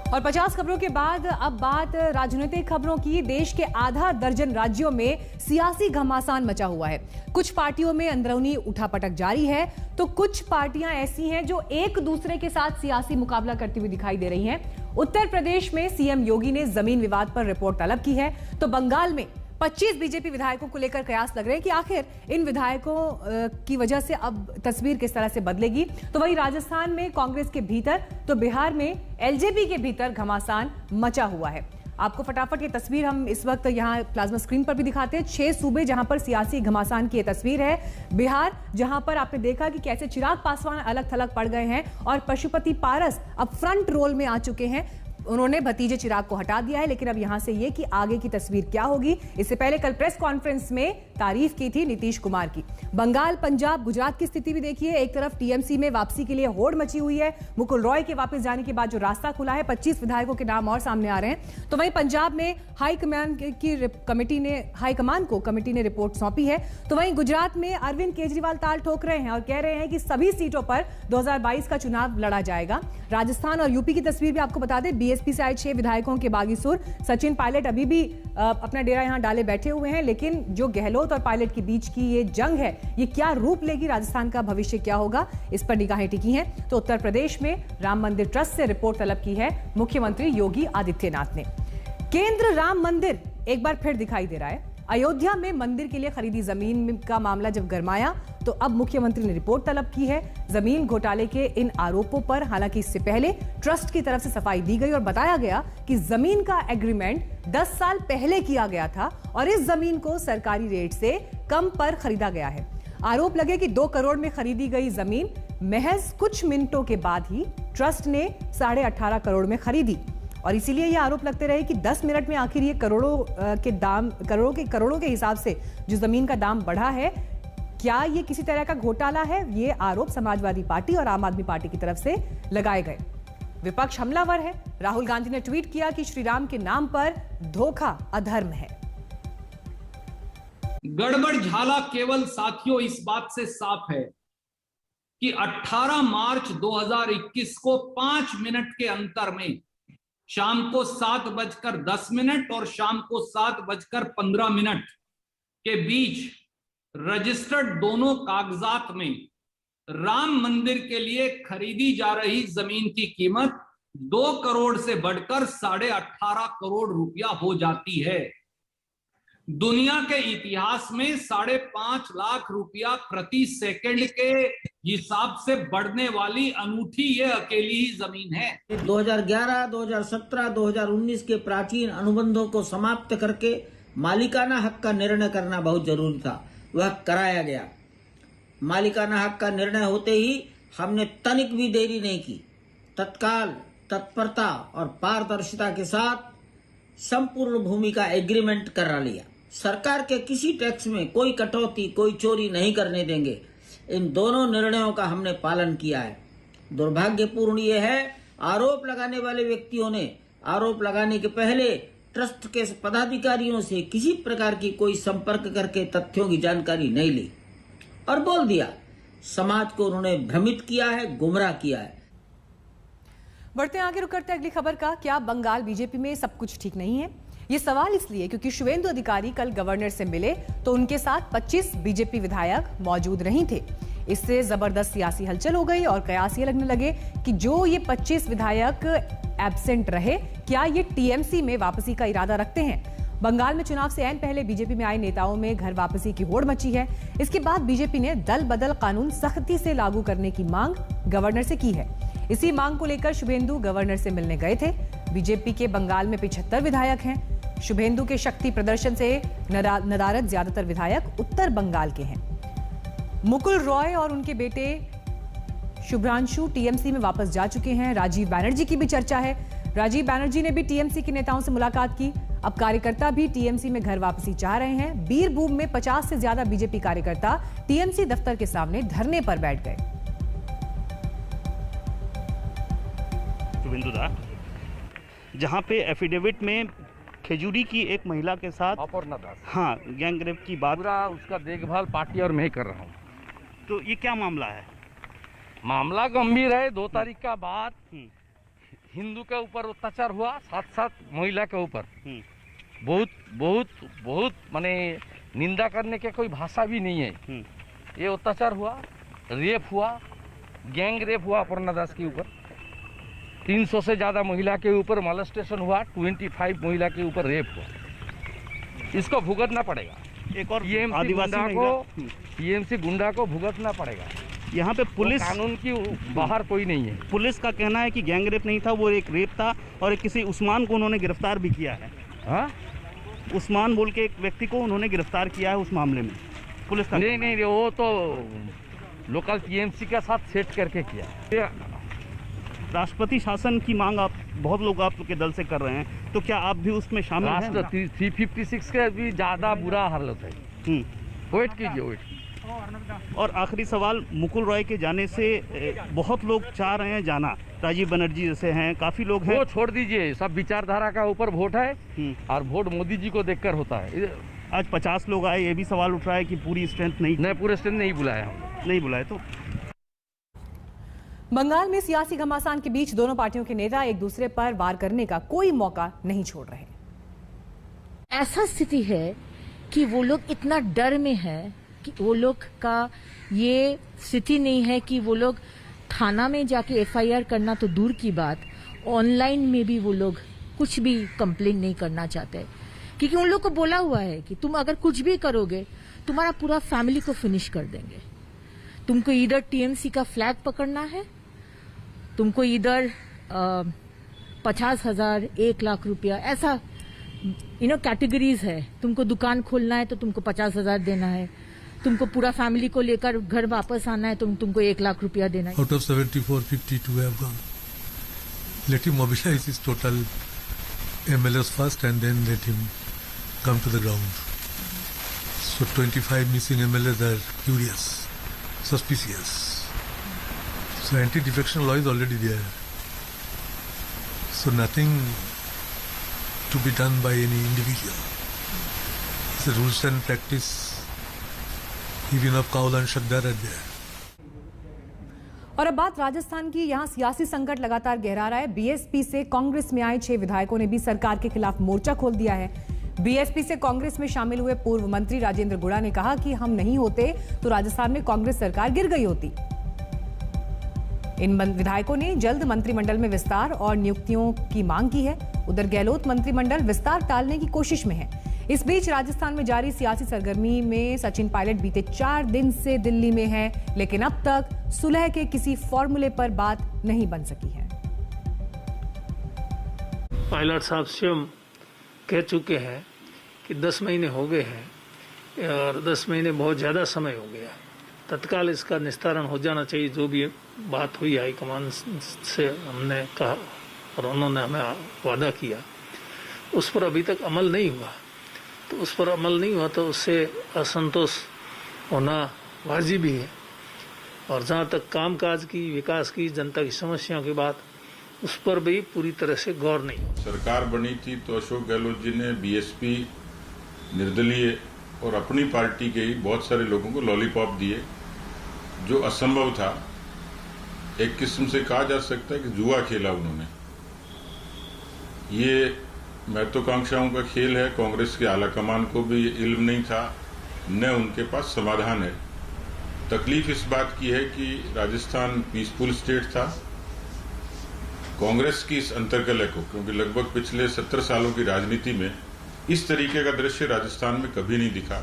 और 50 खबरों के बाद अब बात राजनीतिक खबरों की। देश के आधा दर्जन राज्यों में सियासी घमासान मचा हुआ है। कुछ पार्टियों में अंदरूनी उठापटक जारी है तो कुछ पार्टियां ऐसी हैं जो एक दूसरे के साथ सियासी मुकाबला करती हुई दिखाई दे रही हैं। उत्तर प्रदेश में सीएम योगी ने जमीन विवाद पर रिपोर्ट तलब की है तो बंगाल में 25 बीजेपी विधायकों को लेकर कयास लग रहे हैं कि आखिर इन विधायकों की वजह से अब तस्वीर किस तरह से बदलेगी। तो वहीं राजस्थान में कांग्रेस के भीतर तो बिहार में एलजेपी के भीतर घमासान मचा हुआ है। आपको फटाफट ये तस्वीर हम इस वक्त यहाँ प्लाज्मा स्क्रीन पर भी दिखाते हैं। 6 सूबे जहां पर सियासी घमासान की ये तस्वीर है। बिहार जहां पर आपने देखा कि कैसे चिराग पासवान अलग थलग पड़ गए हैं और पशुपति पारस अब फ्रंट रोल में आ चुके हैं। उन्होंने भतीजे चिराग को हटा दिया है, लेकिन अब यहां से ये कि आगे की तस्वीर क्या होगी। इससे पहले कल प्रेस कॉन्फ्रेंस में तारीफ की थी नीतीश कुमार की। बंगाल, पंजाब, गुजरात की स्थिति भी देखिए। एक तरफ टीएमसी में वापसी के लिए होड़ मची हुई है। मुकुल रॉय के वापस जाने के बाद जो रास्ता खुला है, 25 विधायकों के नाम और सामने आ रहे हैं। तो वहीं पंजाब में हाईकमान को कमेटी ने रिपोर्ट सौंपी है। तो वहीं गुजरात में अरविंद केजरीवाल ताल ठोक रहे हैं और कह रहे हैं कि सभी सीटों पर 2022 का चुनाव लड़ा जाएगा। राजस्थान और यूपी की तस्वीर भी आपको बता दें। बीएसपी से आए 6 विधायकों के बागीसुर सचिन पायलट अभी भी अपना डेरा यहां डाले बैठे हुए हैं, लेकिन जो गहलोत और पायलट के बीच की ये जंग है, ये क्या रूप लेगी, राजस्थान का भविष्य क्या होगा, इस पर निगाहें टिकी हैं। तो उत्तर प्रदेश में राम मंदिर ट्रस्ट से रिपोर्ट तलब की है मुख्यमंत्री योगी आदित्यनाथ ने। केंद्र राम मंदिर एक बार फिर दिखाई दे रहा है। अयोध्या में मंदिर के लिए खरीदी जमीन का मामला जब गरमाया तो अब मुख्यमंत्री ने रिपोर्ट तलब की है। जमीन घोटाले के इन आरोपों पर हालांकि इससे पहले ट्रस्ट की तरफ से सफाई दी गई और बताया गया कि जमीन का एग्रीमेंट 10 साल पहले किया गया था और इस जमीन को सरकारी रेट से कम पर खरीदा गया है। आरोप लगे कि 2 करोड़ में खरीदी गई जमीन महज कुछ मिनटों के बाद ही ट्रस्ट ने 18.5 करोड़ में खरीदी और इसीलिए ये आरोप लगते रहे कि 10 मिनट में आखिर ये करोड़ों के हिसाब से जो जमीन का दाम बढ़ा है, क्या ये किसी तरह का घोटाला है? ये आरोप समाजवादी पार्टी और आम आदमी पार्टी की तरफ से लगाए गए। विपक्ष हमलावर है। राहुल गांधी ने ट्वीट किया कि श्री राम के नाम पर धोखा अधर्म है। गड़बड़ झाला केवल साथियों इस बात से साफ है कि 18 मार्च 2021 को 5 मिनट के अंतर में शाम को 7:10 और शाम को 7:15 के बीच रजिस्टर्ड दोनों कागजात में राम मंदिर के लिए खरीदी जा रही जमीन की कीमत 2 करोड़ से बढ़कर 18.5 करोड़ रुपया हो जाती है। दुनिया के इतिहास में 5.5 लाख रुपया प्रति सेकंड के हिसाब से बढ़ने वाली अनूठी ये अकेली ही जमीन है। 2011, 2017, 2019 के प्राचीन अनुबंधों को समाप्त करके मालिकाना हक का निर्णय करना बहुत जरूरी था। वह कराया गया। मालिकाना हक का निर्णय होते ही हमने तनिक भी देरी नहीं की। तत्काल तत्परता और पारदर्शिता के साथ संपूर्ण भूमि का एग्रीमेंट करा लिया। सरकार के किसी टैक्स में कोई कटौती, कोई चोरी नहीं करने देंगे। इन दोनों निर्णयों का हमने पालन किया है। दुर्भाग्यपूर्ण ये है, आरोप लगाने वाले व्यक्तियों ने आरोप लगाने के पहले ट्रस्ट के पदाधिकारियों से किसी प्रकार की कोई संपर्क करके तथ्यों की जानकारी नहीं ली और बोल दिया। समाज को उन्होंने भ्रमित किया है, गुमराह किया है। बढ़ते आगे, रुक करते अगली खबर का। क्या बंगाल बीजेपी में सब कुछ ठीक नहीं है? ये सवाल इसलिए क्योंकि शुभेंदु अधिकारी कल गवर्नर से मिले तो उनके साथ 25 बीजेपी विधायक मौजूद नहीं थे। इससे जबरदस्त सियासी हलचल हो गई और कयास ये लगने लगे कि जो ये 25 विधायक एब्सेंट रहे, क्या ये टीएमसी में वापसी का इरादा रखते हैं? बंगाल में चुनाव से ऐन पहले बीजेपी में आए नेताओं में घर वापसी की होड़ मची है। इसके बाद बीजेपी ने दल बदल कानून सख्ती से लागू करने की मांग गवर्नर से की है। इसी मांग को लेकर शुभेंदु गवर्नर से मिलने गए थे। बीजेपी के बंगाल में 75 विधायक हैं। शुभेंदु के शक्ति प्रदर्शन से नदारद ज्यादातर विधायक उत्तर बंगाल के हैं। मुकुल रॉय और उनके बेटे शुभ्रांशु टीएमसी में वापस जा चुके हैं। राजीव बैनर्जी की भी चर्चा है। राजीव बैनर्जी ने भी टीएमसी के नेताओं से मुलाकात की। अब कार्यकर्ता भी टीएमसी में घर वापसी चाह रहे हैं। बीरभूम में 50 से ज्यादा बीजेपी कार्यकर्ता टीएमसी दफ्तर के सामने धरने पर बैठ गए। जहां पे एफिडेविट में खेजूरी की एक महिला के साथ हाँ गैंग रेप की बात, पूरा उसका देखभाल पार्टी और मैं कर रहा हूँ। तो ये क्या मामला है? मामला गंभीर है। 2 तारीख का बाद हिंदू के ऊपर अत्याचार हुआ, साथ साथ महिला के ऊपर बहुत बहुत बहुत माने निंदा करने के कोई भाषा भी नहीं है। ये अत्याचार हुआ, रेप हुआ, गैंग रेप हुआ अपर्णा दास के ऊपर, 300 से ज़्यादा महिला के ऊपर मॉलेस्टेशन हुआ, 25 महिला के ऊपर रेप हुआ। इसको भुगतना पड़ेगा। एक और टीएमसी गुंडा को भुगतना पड़ेगा। यहाँ पे पुलिस कानून की बाहर कोई नहीं है। पुलिस का कहना है कि गैंग रेप नहीं था, वो एक रेप था और एक किसी उस्मान को उन्होंने गिरफ्तार भी किया है। हाँ, उस्मान बोल के एक व्यक्ति को उन्होंने गिरफ्तार किया है उस मामले में, पुलिस का। नहीं, वो तो लोकल टीएमसी के साथ सेट करके किया। राष्ट्रपति शासन की मांग आप बहुत लोग आपके दल से कर रहे हैं, तो क्या आप भी उसमें शामिल हैं? 356 के भी ज़्यादा बुरा हालत है। वेट कीजिए, वेट। और आखिरी सवाल, मुकुल रॉय के जाने से बहुत लोग चाह रहे हैं जाना, राजीव बनर्जी जैसे हैं, काफी लोग हैं। वो छोड़ दीजिए, सब विचारधारा का ऊपर वोट है और वोट मोदी जी को देखकर होता है। आज 50 लोग आए, ये भी सवाल उठ रहा है कि पूरी स्ट्रेंथ नहीं पूरे स्ट्रेंथ नहीं बुलाया, नहीं बुलाए। तो बंगाल में सियासी घमासान के बीच दोनों पार्टियों के नेता एक दूसरे पर वार करने का कोई मौका नहीं छोड़ रहे। ऐसा स्थिति है कि वो लोग इतना डर में है कि वो लोग का ये स्थिति नहीं है कि वो लोग थाना में जाके एफआईआर करना तो दूर की बात, ऑनलाइन में भी वो लोग कुछ भी कंप्लेन नहीं करना चाहते, क्योंकि उन लोग को बोला हुआ है कि तुम अगर कुछ भी करोगे तुम्हारा पूरा फैमिली को फिनिश कर देंगे। तुमको इधर टीएमसी का फ्लैग पकड़ना है, तुमको इधर 50,000 1 लाख रुपया ऐसा कैटेगरीज है। तुमको दुकान खोलना है तो तुमको 50,000 देना है, तुमको पूरा फैमिली को लेकर घर वापस आना है तो तुमको 1 लाख रुपया देना है। Out of 74, 52 have gone. Let him mobilize his total MLAs first and then let him come to the ground. So 25 missing MLAs are curious, suspicious. So anti-defection law is already there. So nothing to be done by any individual. It's a rules and practice. Even of Kaul and Shakdar are there. और अब बात राजस्थान की। यहां सियासी संकट लगातार गहरा रहा है। बीएसपी से कांग्रेस में आए 6 विधायकों ने भी सरकार के खिलाफ मोर्चा खोल दिया है। बीएसपी से कांग्रेस में शामिल हुए पूर्व मंत्री राजेंद्र गुड़ा ने कहा कि हम नहीं होते तो राजस्थान में कांग्रेस सरकार गिर गई होती। इन विधायकों ने जल्द मंत्रिमंडल में विस्तार और नियुक्तियों की मांग की है। उधर गहलोत मंत्रिमंडल विस्तार टालने की कोशिश में है। इस बीच राजस्थान में जारी सियासी सरगर्मी में सचिन पायलट बीते 4 दिन से दिल्ली में है, लेकिन अब तक सुलह के किसी फॉर्मूले पर बात नहीं बन सकी है। पायलट साहब स्वयं कह चुके हैं कि 10 महीने हो गए हैं और 10 महीने बहुत ज़्यादा समय हो गया, तत्काल इसका निस्तारण हो जाना चाहिए। जो भी बात हुई हाईकमान से हमने कहा और उन्होंने हमें वादा किया, उस पर अभी तक अमल नहीं हुआ। तो उस पर अमल नहीं हुआ तो उससे असंतोष होना वाजिब भी है। और जहाँ तक कामकाज की, विकास की, जनता की समस्याओं की बात, उस पर भी पूरी तरह से गौर नहीं। सरकार बनी थी तो अशोक गहलोत जी ने बीएसपी, निर्दलीय और अपनी पार्टी के ही बहुत सारे लोगों को लॉलीपॉप दिए, जो असंभव था। एक किस्म से कहा जा सकता है कि जुआ खेला उन्होंने। ये महत्वाकांक्षाओं का खेल है। कांग्रेस के आलाकमान को भी इल्म नहीं था, न उनके पास समाधान है। तकलीफ इस बात की है कि राजस्थान पीसफुल स्टेट था। कांग्रेस की इस अंतर्कलह को, क्योंकि लगभग पिछले 70 सालों की राजनीति में इस तरीके का दृश्य राजस्थान में कभी नहीं दिखा।